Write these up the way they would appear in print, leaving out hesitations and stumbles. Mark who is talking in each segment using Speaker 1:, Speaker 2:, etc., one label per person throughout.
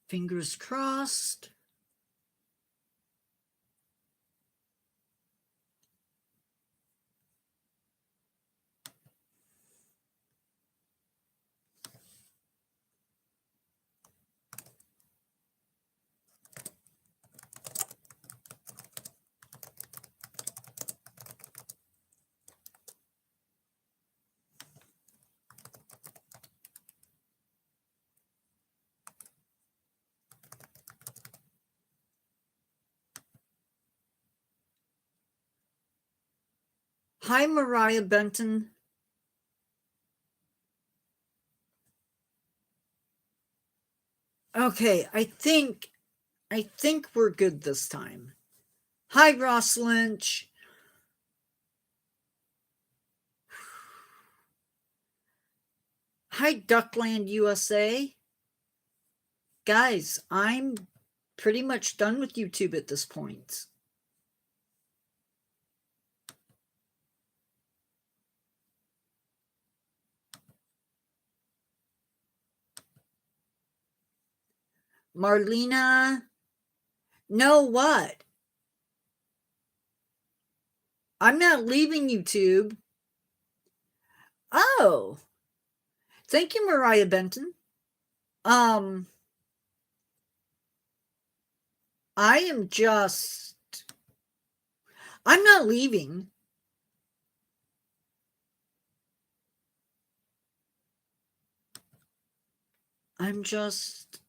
Speaker 1: Fingers crossed. Hi, Mariah Benton. Okay, I think we're good this time. Hi, Ross Lynch. Hi, Duckland USA. Guys, I'm pretty much done with YouTube at this point. Marlena, no, what? I'm not leaving YouTube. Oh, thank you, Mariah Benton. I am just, I'm not leaving. I'm just,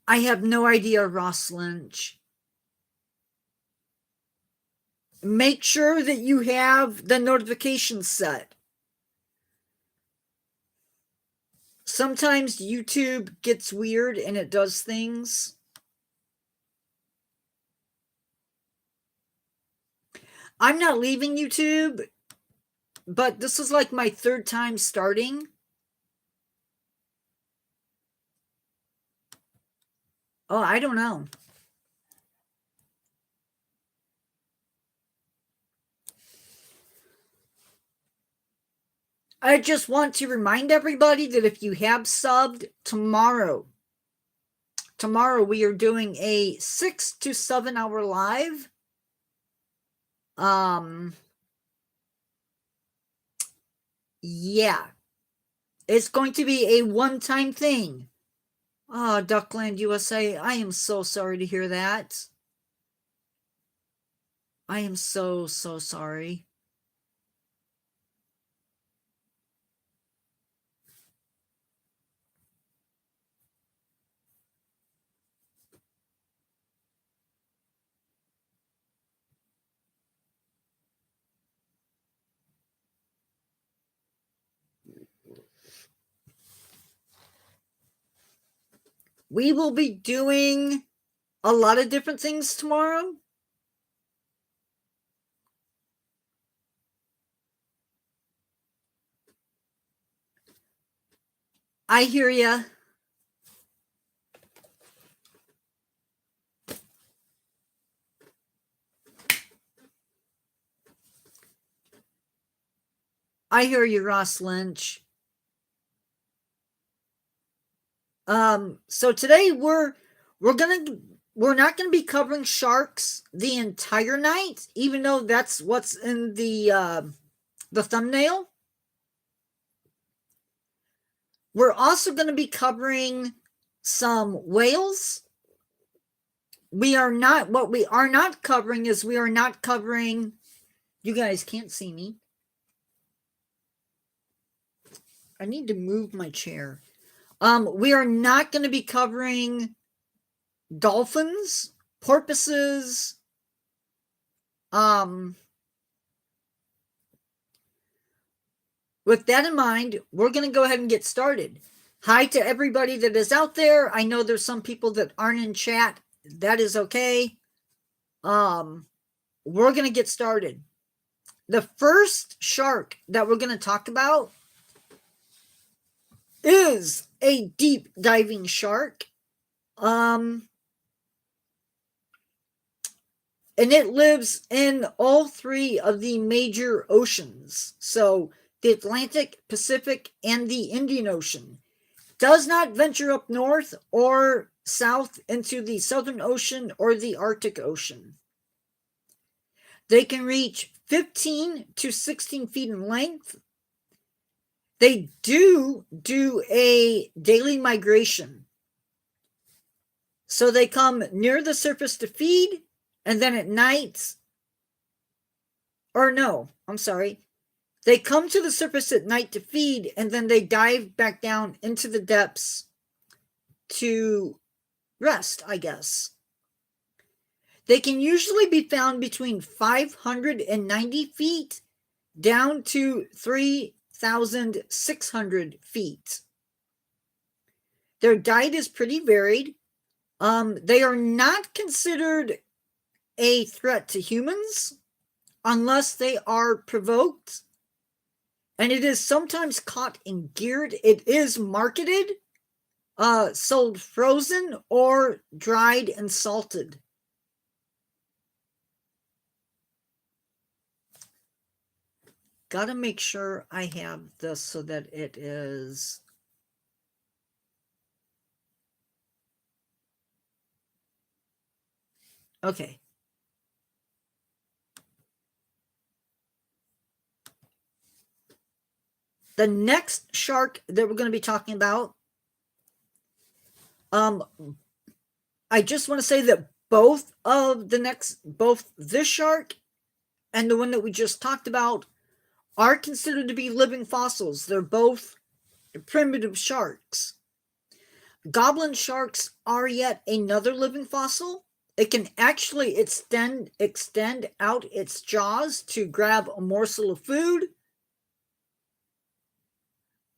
Speaker 1: I have no idea, Ross Lynch. Make sure that you have the notifications set. Sometimes YouTube gets weird and it does things. I'm not leaving YouTube, but this is like my third time starting. Oh, I don't know. I just want to remind everybody that if you have subbed tomorrow we are doing a 6 to 7 hour live. Yeah. It's going to be a one-time thing. Oh, Duckland USA, I am so sorry to hear that. I am so sorry. We will be doing a lot of different things tomorrow. I hear ya. I hear you, Ross Lynch. So today we're not gonna be covering sharks the entire night, even though that's what's in the thumbnail. We're also going to be covering some whales. What we are not covering, you guys can't see me. I need to move my chair. We are not going to be covering dolphins, porpoises, with that in mind, we're going to go ahead and get started. Hi to everybody that is out there. I know there's some people that aren't in chat. That is okay. We're going to get started. The first shark that we're going to talk about is a deep diving shark. And it lives in all three of the major oceans. So the Atlantic, Pacific, and the Indian Ocean. Does not venture up north or south into the Southern Ocean or the Arctic Ocean. They can reach 15 to 16 feet in length. They do a daily migration. So they come near the surface to feed, and then at night, or no, I'm sorry. They come to the surface at night to feed, and then they dive back down into the depths to rest, I guess. They can usually be found between 590 feet down to 3,600 feet. Their diet is pretty varied. They are not considered a threat to humans unless they are provoked. And it is sometimes caught and geared. It is marketed, sold frozen or dried and salted. Gotta make sure I have this so that it is. Okay. The next shark that we're going to be talking about, I just want to say that both this shark and the one that we just talked about are considered to be living fossils. They're both primitive sharks. Goblin sharks are yet another living fossil. It can actually extend out its jaws to grab a morsel of food.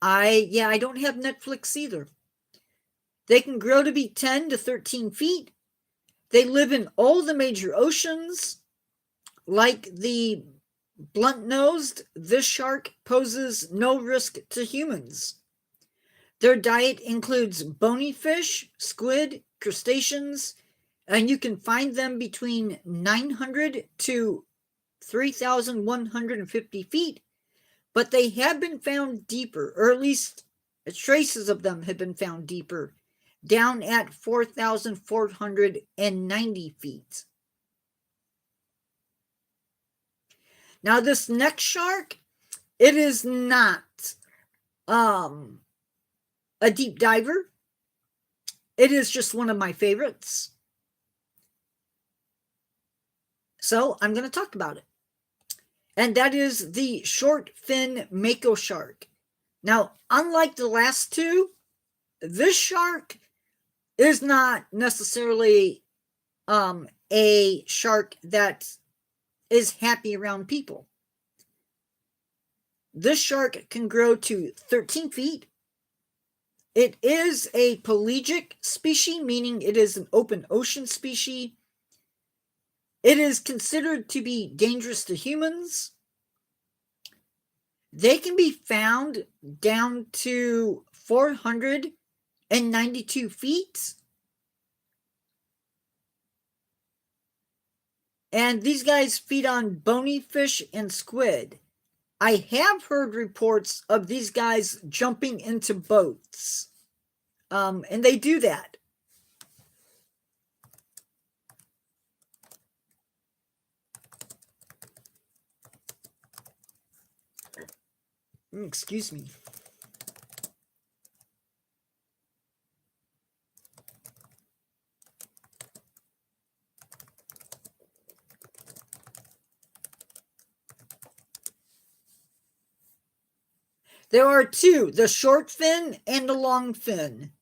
Speaker 1: I don't have Netflix either. They can grow to be 10 to 13 feet. They live in all the major oceans. Like the blunt-nosed, this shark poses no risk to humans. Their diet includes bony fish, squid, crustaceans, and you can find them between 900 to 3,150 feet. But they have been found deeper, or at least traces of them have been found deeper, down at 4,490 feet. Now, this next shark, it is not a deep diver. It is just one of my favorites. So I'm going to talk about it. And that is the short fin mako shark. Now, unlike the last two, this shark is not necessarily a shark that is happy around people. This shark can grow to 13 feet. It is a pelagic species, meaning it is an open ocean species. It is considered to be dangerous to humans. They can be found down to 492 feet. And these guys feed on bony fish and squid. I have heard reports of these guys jumping into boats. And they do that. Excuse me. There are two, the short fin and the long fin.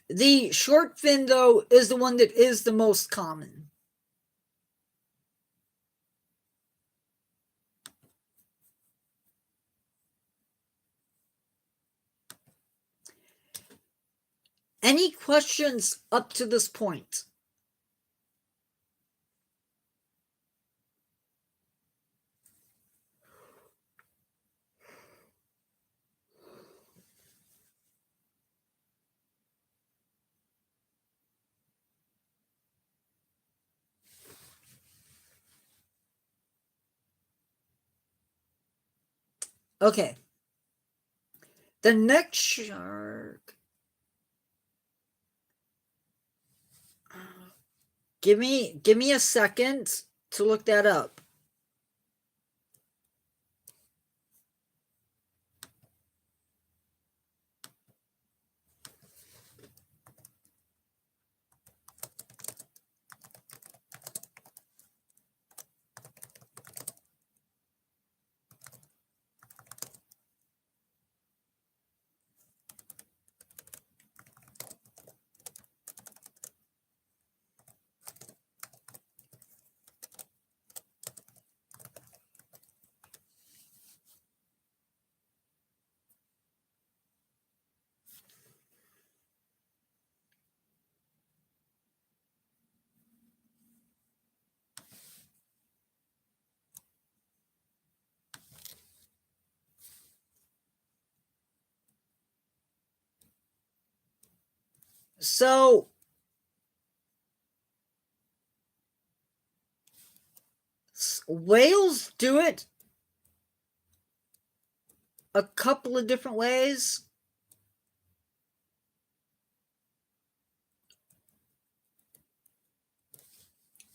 Speaker 1: The short fin, though, is the one that is the most common. Any questions up to this point? Okay. The next shark. Give me a second to look that up. So whales do it a couple of different ways.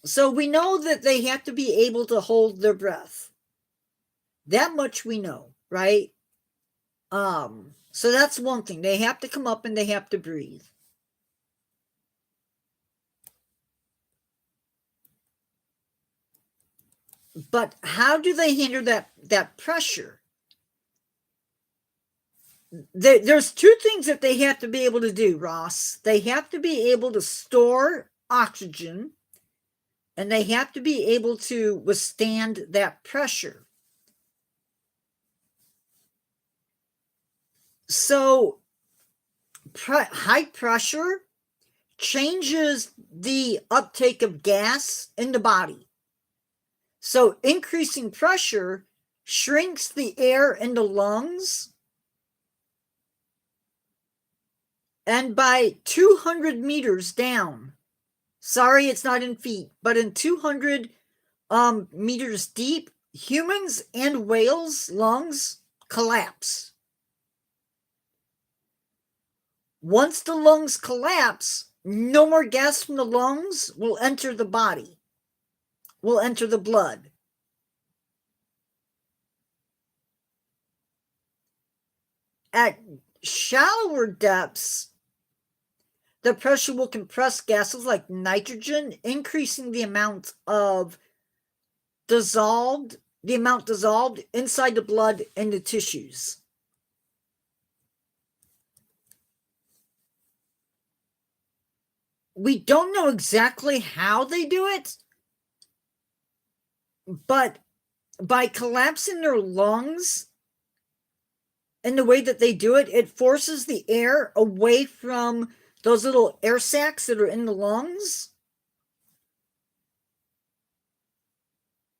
Speaker 1: So we know that they have to be able to hold their breath. That much we know, right? So that's one thing. They have to come up and they have to breathe. But how do they handle that pressure? There's two things that they have to be able to do, Ross. They have to be able to store oxygen, and they have to be able to withstand that pressure. So high pressure changes the uptake of gas in the body. So increasing pressure shrinks the air in the lungs. And by 200 meters down, sorry, it's not in feet, but in 200 meters deep, humans and whales' lungs collapse. Once the lungs collapse, no more gas from the lungs will enter the body, will enter the blood. At shallower depths, the pressure will compress gases like nitrogen, increasing the amount dissolved inside the blood and the tissues. We don't know exactly how they do it, but by collapsing their lungs and the way that they do it, it forces the air away from those little air sacs that are in the lungs.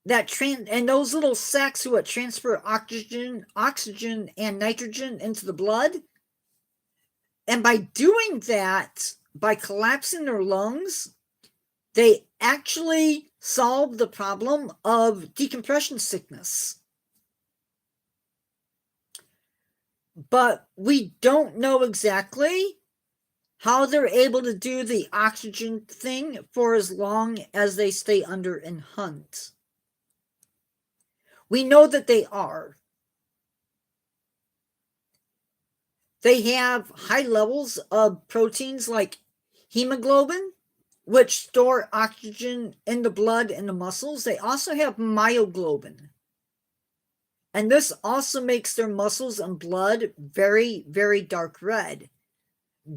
Speaker 1: And those little sacs who transfer oxygen and nitrogen into the blood. And by doing that, by collapsing their lungs, they actually solve the problem of decompression sickness. But we don't know exactly how they're able to do the oxygen thing for as long as they stay under and hunt. We know that they are. They have high levels of proteins like hemoglobin, which store oxygen in the blood and the muscles. They also have myoglobin. And this also makes their muscles and blood very, very dark red.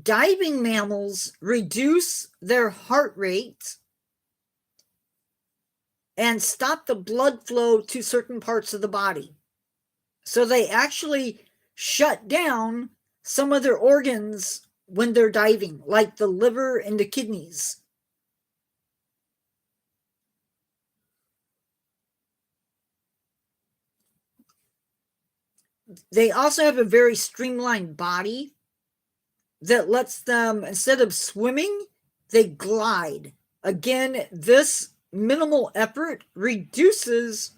Speaker 1: Diving mammals reduce their heart rate and stop the blood flow to certain parts of the body. So they actually shut down some of their organs when they're diving, like the liver and the kidneys. They also have a very streamlined body that lets them, instead of swimming, they glide. Again, this minimal effort reduces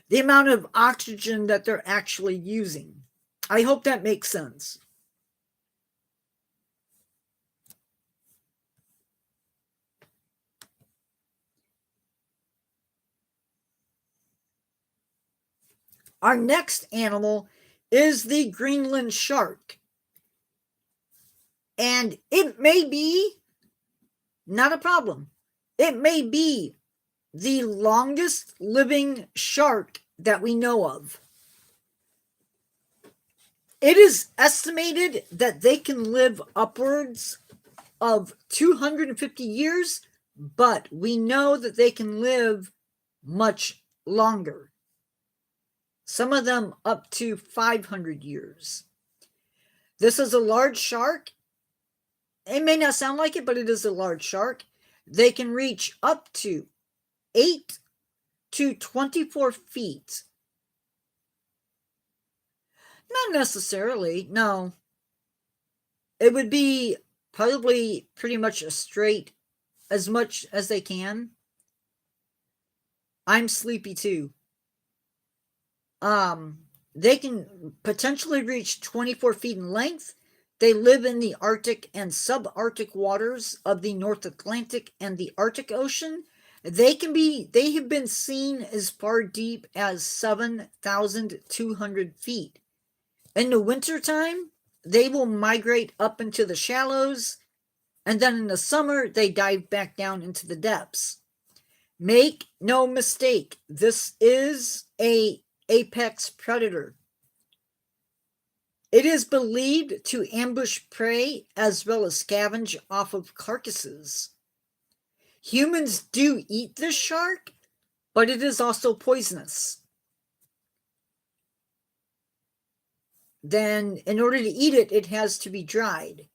Speaker 1: the amount of oxygen that they're actually using. I hope that makes sense. Our next animal is the Greenland shark. And it may be not a problem. It may be the longest living shark that we know of. It is estimated that they can live upwards of 250 years, but we know that they can live much longer. Some of them up to 500 years. This is a large shark. It may not sound like it, but it is a large shark. They can reach up to 8 to 24 feet. Not necessarily, no. It would be probably pretty much a straight as much as they can. I'm sleepy too. They can potentially reach 24 feet in length. They live in the Arctic and subarctic waters of the North Atlantic and the Arctic Ocean. They have been seen as far deep as 7,200 feet. In the wintertime, they will migrate up into the shallows, and then in the summer, they dive back down into the depths. Make no mistake, this is an apex predator. It is believed to ambush prey as well as scavenge off of carcasses. Humans do eat this shark, but it is also poisonous. Then, in order to eat it, it has to be dried.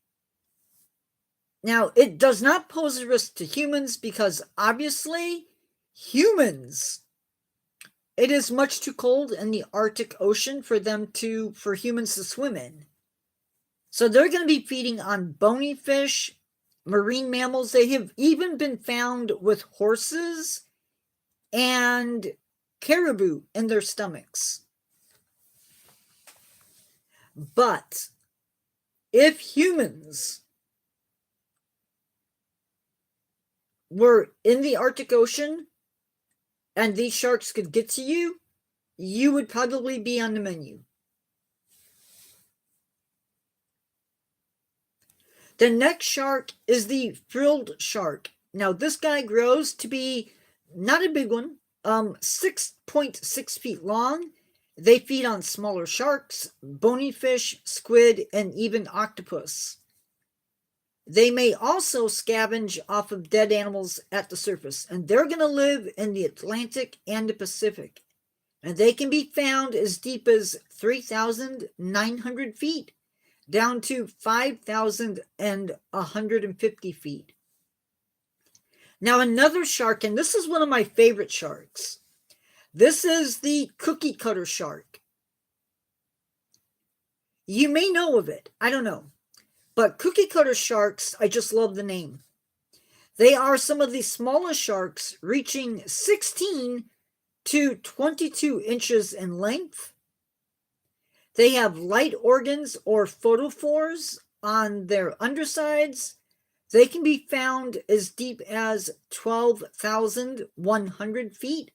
Speaker 1: Now, it does not pose a risk to humans because obviously, humans, it is much too cold in the Arctic Ocean for humans to swim in. So they're going to be feeding on bony fish, marine mammals. They have even been found with horses and caribou in their stomachs. But if humans were in the Arctic Ocean and these sharks could get to you, you would probably be on the menu. The next shark is the frilled shark. Now, this guy grows to be not a big one, 6.6 feet long. They feed on smaller sharks, bony fish, squid, and even octopus. They may also scavenge off of dead animals at the surface, and they're going to live in the Atlantic and the Pacific. And they can be found as deep as 3,900 feet down to 5,150 feet. Now, another shark, and this is one of my favorite sharks. This is the cookie cutter shark. You may know of it. I don't know. But cookie cutter sharks, I just love the name. They are some of the smallest sharks, reaching 16 to 22 inches in length. They have light organs or photophores on their undersides. They can be found as deep as 12,100 feet,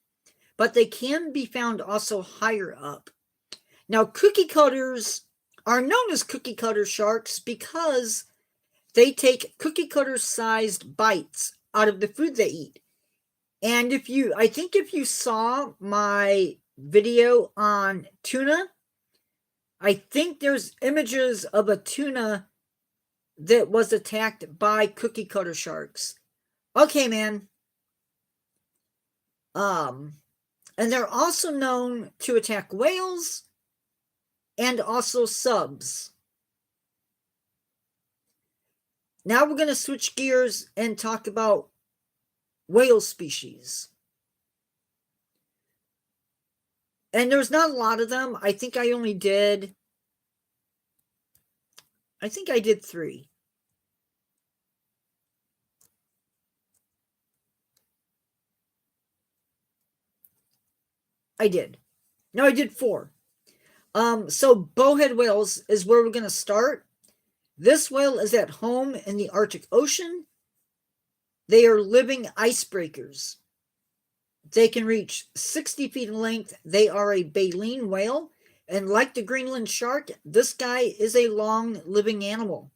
Speaker 1: but they can be found also higher up. Now, cookie cutters are known as cookie cutter sharks because they take cookie cutter sized bites out of the food they eat. And I think if you saw my video on tuna, I think there's images of a tuna that was attacked by cookie cutter sharks. Okay, man. And they're also known to attack whales and also subs. Now we're going to switch gears and talk about whale species. And there's not a lot of them. I think I did 3. I did. No, I did 4. So bowhead whales is where we're going to start. This whale is at home in the Arctic Ocean. They are living icebreakers. They can reach 60 feet in length. They are a baleen whale. And like the Greenland shark, this guy is a long living animal.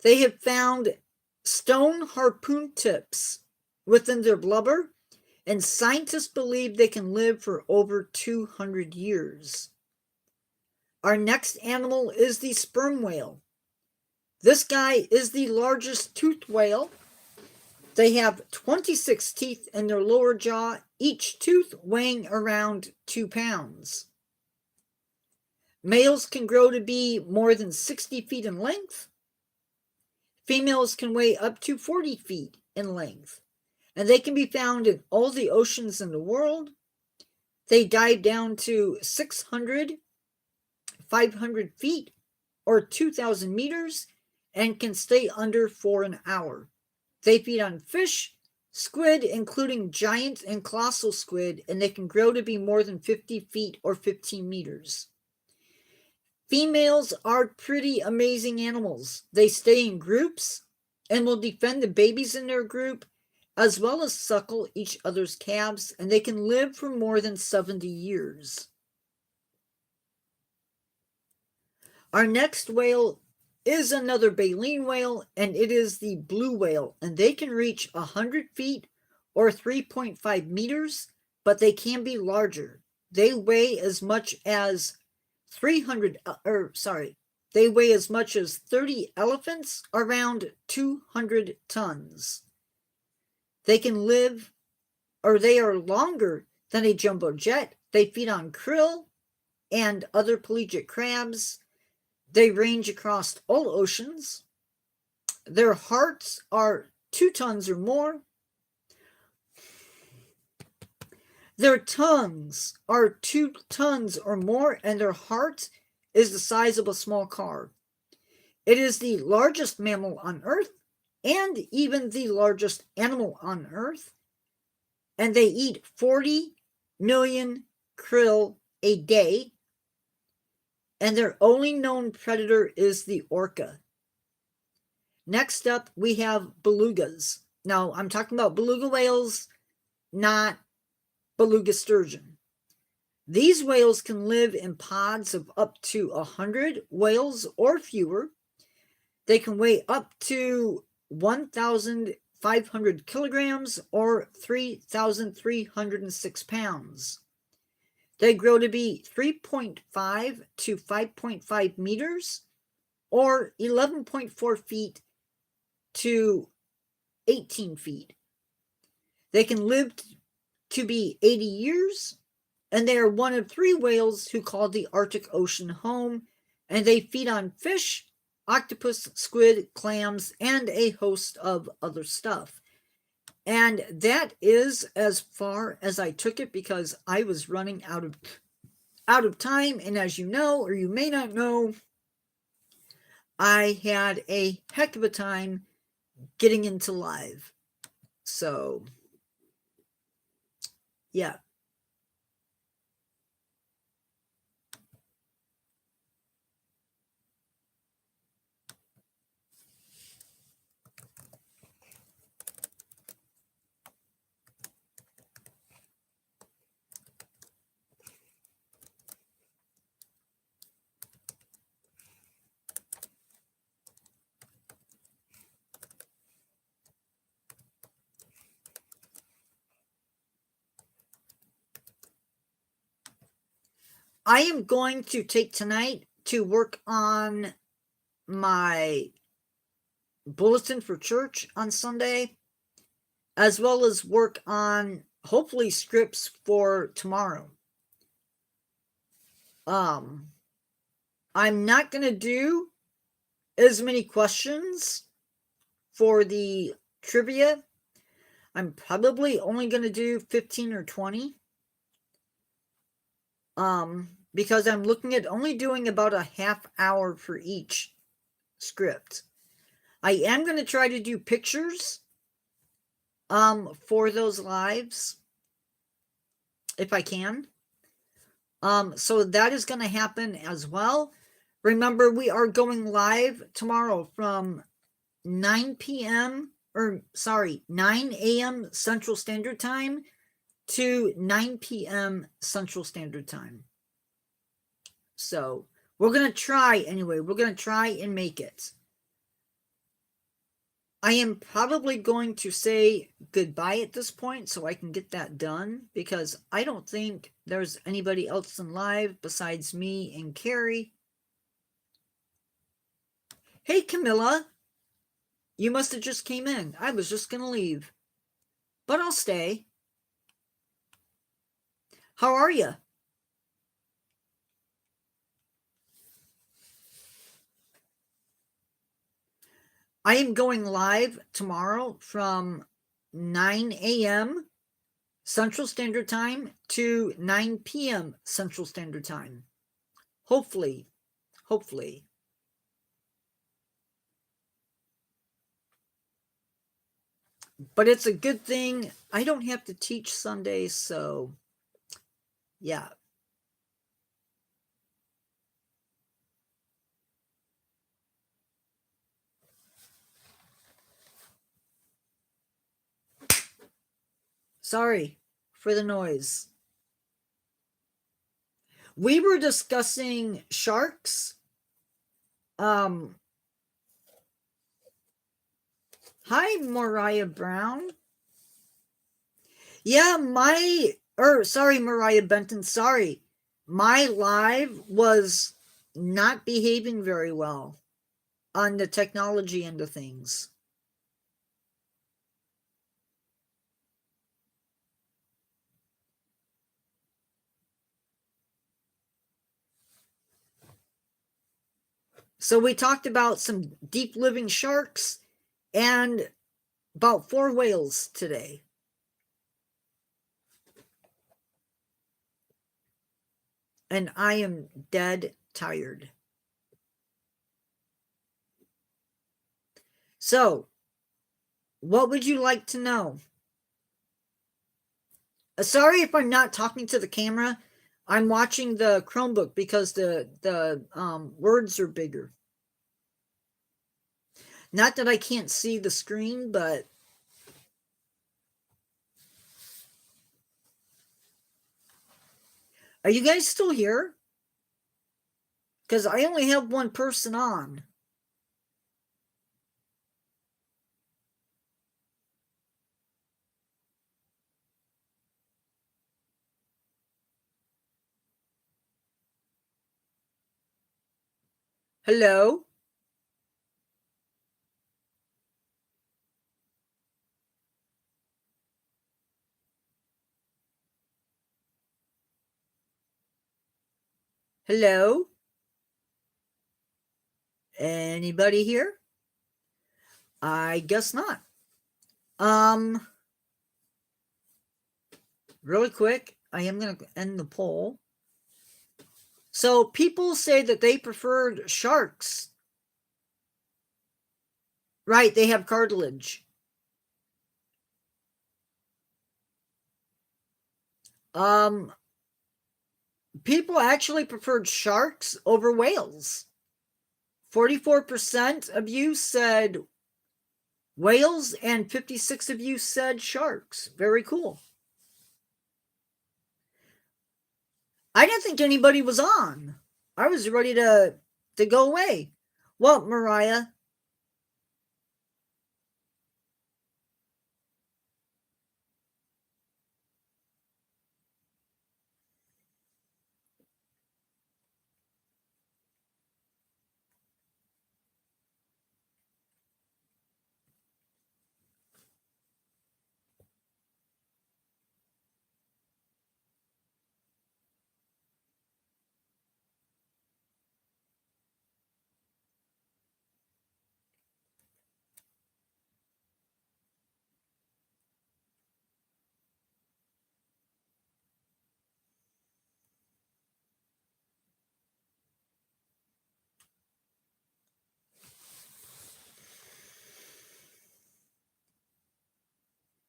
Speaker 1: They have found stone harpoon tips within their blubber, and scientists believe they can live for over 200 years. Our next animal is the sperm whale. This guy is the largest toothed whale. They have 26 teeth in their lower jaw, each tooth weighing around 2 pounds. Males can grow to be more than 60 feet in length. Females can weigh up to 40 feet in length, and they can be found in all the oceans in the world. They dive down to 600, 500 feet, or 2,000 meters, and can stay under for an hour. They feed on fish, squid, including giant and colossal squid, and they can grow to be more than 50 feet or 15 meters. Females are pretty amazing animals. They stay in groups and will defend the babies in their group, as well as suckle each other's calves, and they can live for more than 70 years. Our next whale is another baleen whale, and it is the blue whale, and they can reach 100 feet or 3.5 meters, but they can be larger. They weigh as much as 30 elephants, around 200 tons. They can live, or they are longer than a jumbo jet. They feed on krill and other pelagic crabs. They range across all oceans. Their hearts are 2 tons or more. Their tongues are 2 tons or more, and their heart is the size of a small car. It is the largest mammal on Earth, and even the largest animal on Earth. And they eat 40 million krill a day. And their only known predator is the orca. Next up, we have belugas. Now, I'm talking about beluga whales, not beluga sturgeon. These whales can live in pods of up to 100 whales or fewer. They can weigh up to 1,500 kilograms or 3,306 pounds. They grow to be 3.5 to 5.5 meters or 11.4 feet to 18 feet. They can live to be 80 years, and they are one of 3 whales who call the Arctic Ocean home, and they feed on fish, octopus, squid, clams, and a host of other stuff. And that is as far as I took it because I was running out of time. And as you know, or you may not know, I had a heck of a time getting into live. So, yeah. I am going to take tonight to work on my bulletin for church on Sunday, as well as work on hopefully scripts for tomorrow. I'm not going to do as many questions for the trivia. I'm probably only going to do 15 or 20. Because I'm looking at only doing about a half hour for each script. I am going to try to do pictures for those lives if I can. So that is going to happen as well. Remember, we are going live tomorrow from 9 p.m. 9 a.m. Central Standard Time to 9 p.m. Central Standard Time. So we're going to try anyway. We're going to try and make it. I am probably going to say goodbye at this point so I can get that done, because I don't think there's anybody else in live besides me and Carrie. Hey, Camilla. You must have just came in. I was just going to leave. But I'll stay. How are you? I am going live tomorrow from 9 a.m. Central Standard Time to 9 p.m. Central Standard Time. Hopefully. But it's a good thing I don't have to teach Sundays, so yeah. Sorry for the noise. We were discussing sharks. Hi, Mariah Brown. Yeah, Mariah Benton, sorry. My live was not behaving very well on the technology end of things. So we talked about some deep living sharks and about 4 whales today. And I am dead tired. So, what would you like to know? Sorry if I'm not talking to the camera. I'm watching the Chromebook because the words are bigger. Not that I can't see the screen, but are you guys still here? Because I only have one person on. Hello? Hello? Anybody here? I guess not. Really quick, I am going to end the poll. So people say that they preferred sharks. Right, they have cartilage. People actually preferred sharks over whales. 44% of you said whales and 56 of you said sharks. Very cool. I didn't think anybody was on. I was ready to go away. What, Mariah?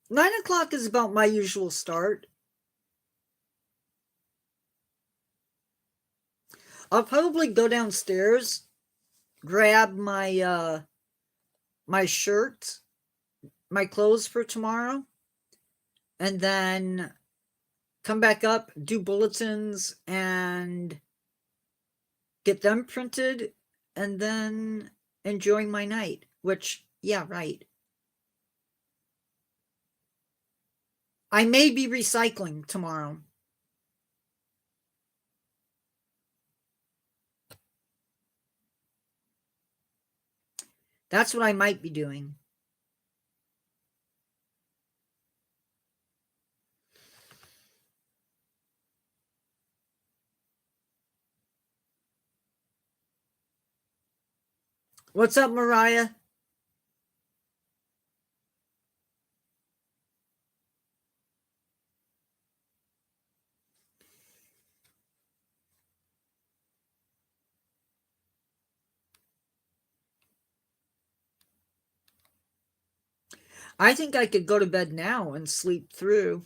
Speaker 1: Nine o'clock is about my usual start. I'll probably go downstairs, grab my my shirt, my clothes for tomorrow, and then come back up, do bulletins, and get them printed, and then enjoy my night. Which, yeah, right. I may be recycling tomorrow. That's what I might be doing. What's up, Mariah? I think I could go to bed now and sleep through.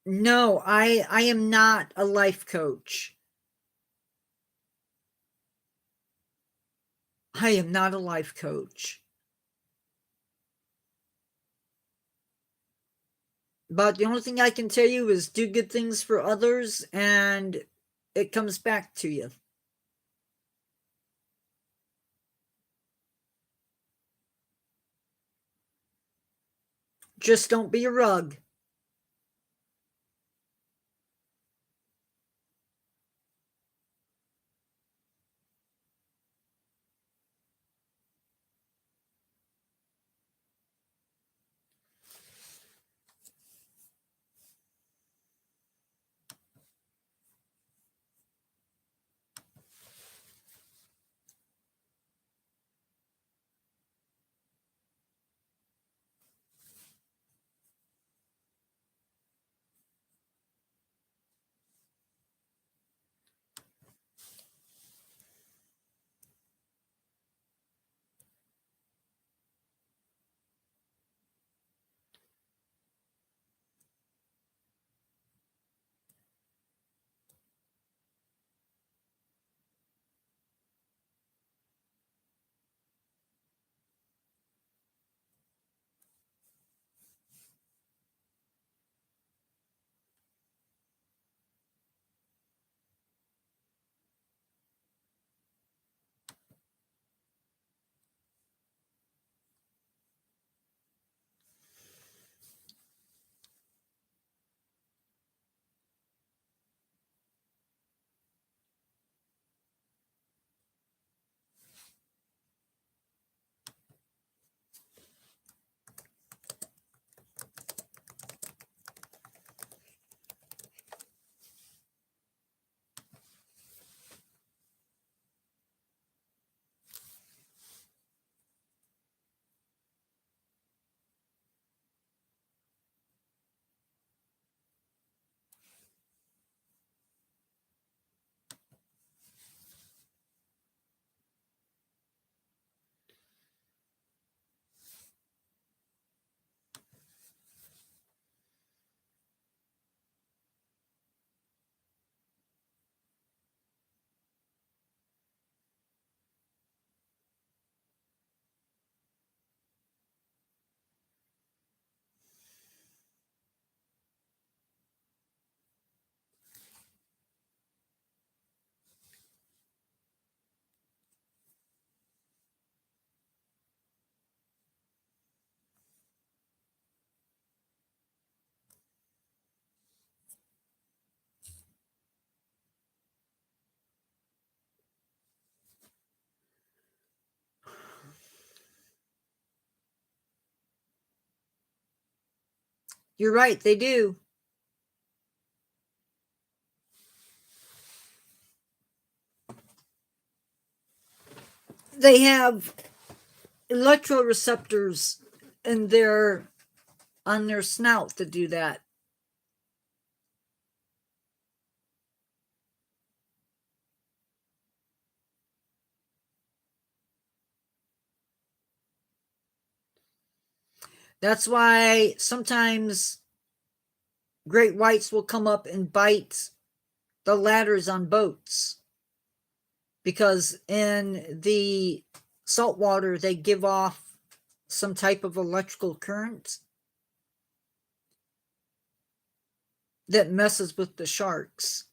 Speaker 1: No, I am not a life coach. I am not a life coach. But the only thing I can tell you is do good things for others and it comes back to you. Just don't be a rug. You're right, they do. they have electroreceptors in their on their snout to do that. That's why sometimes great whites will come up and bite the ladders on boats, because in the salt water they give off some type of electrical current that messes with the sharks.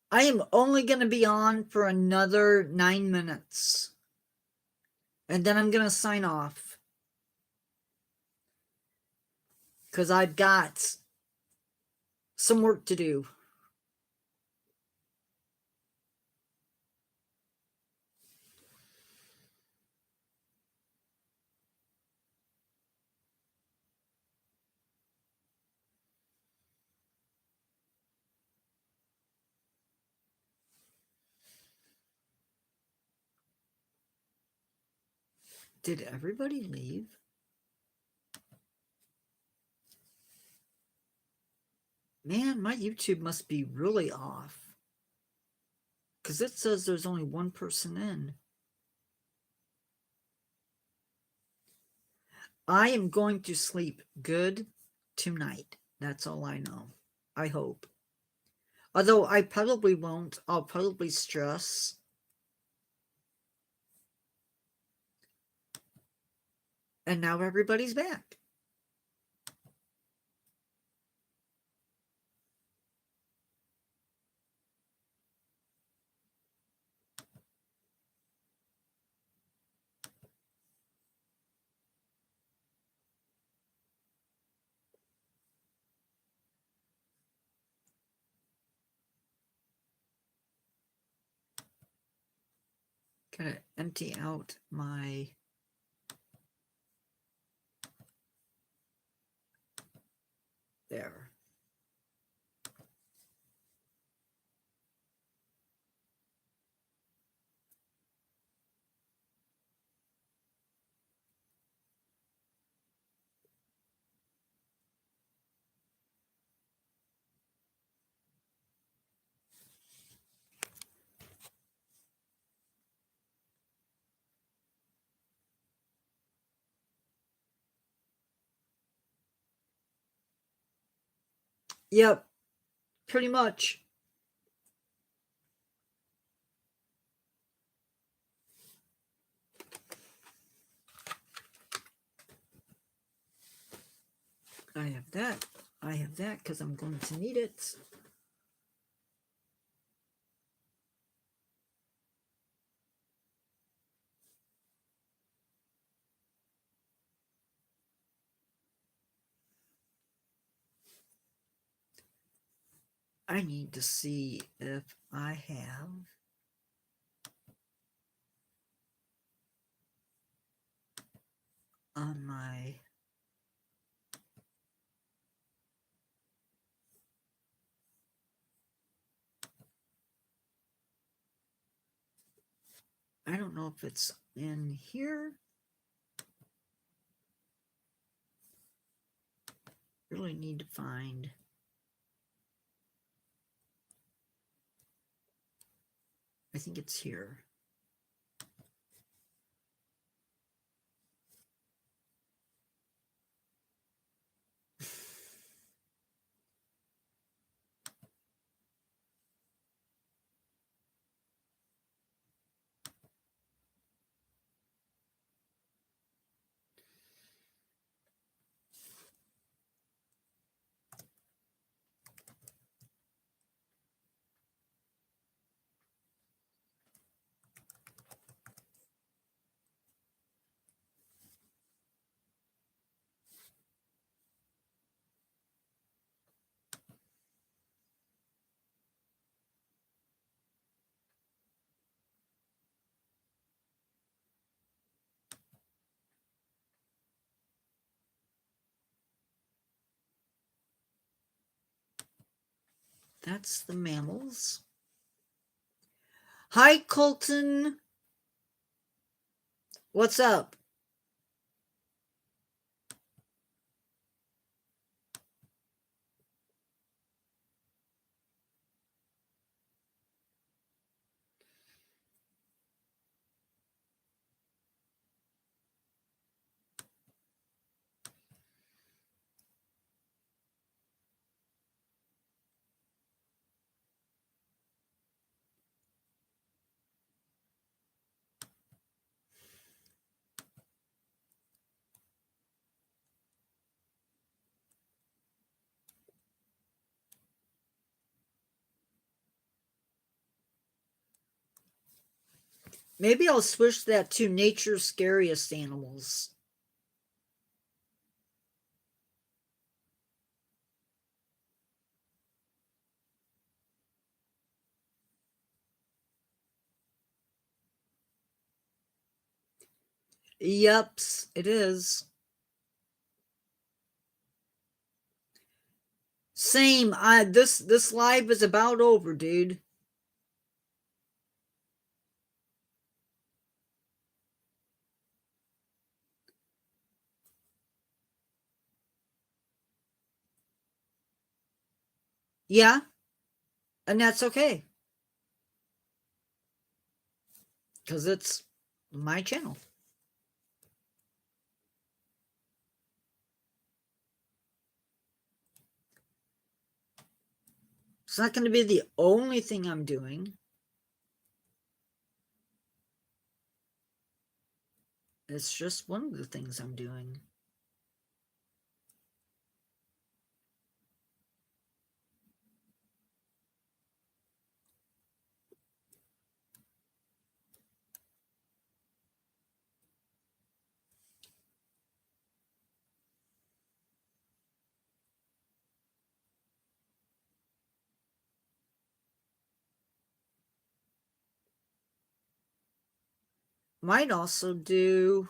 Speaker 1: I am only going to be on for another 9 minutes, and then I'm going to sign off because I've got some work to do. Did everybody leave? Man, my YouTube must be really off, because it says there's only one person in. I am going to sleep good tonight. That's all I know. I hope. Although I probably won't. I'll probably stress. And now everybody's back. Gotta empty out my there. Yep, pretty much. I have that. I have that because I'm going to need it. I need to see if I have on my I don't know if it's in here. Really need to find. I think it's here. That's the mammals. Hi, Colton. What's up? Maybe I'll switch that to nature's scariest animals. Yep, it is. Same. This live is about over, dude. Yeah, and that's okay. Because it's my channel. It's not going to be the only thing I'm doing. It's just one of the things I'm doing. Might also do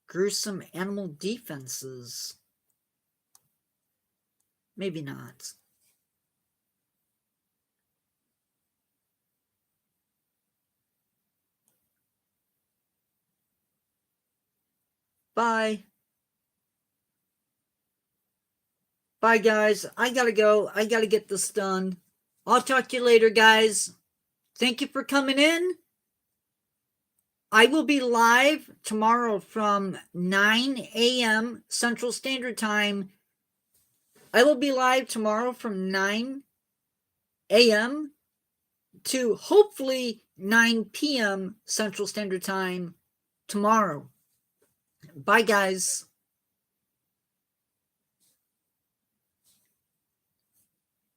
Speaker 1: gruesome animal defenses. Maybe not. Bye. Bye, guys. I gotta go. I gotta get this done. I'll talk to you later, guys. Thank you for coming in. I will be live tomorrow from 9 a.m. Central Standard Time. I will be live tomorrow from 9 a.m. to hopefully 9 p.m. Central Standard Time tomorrow. Bye, guys.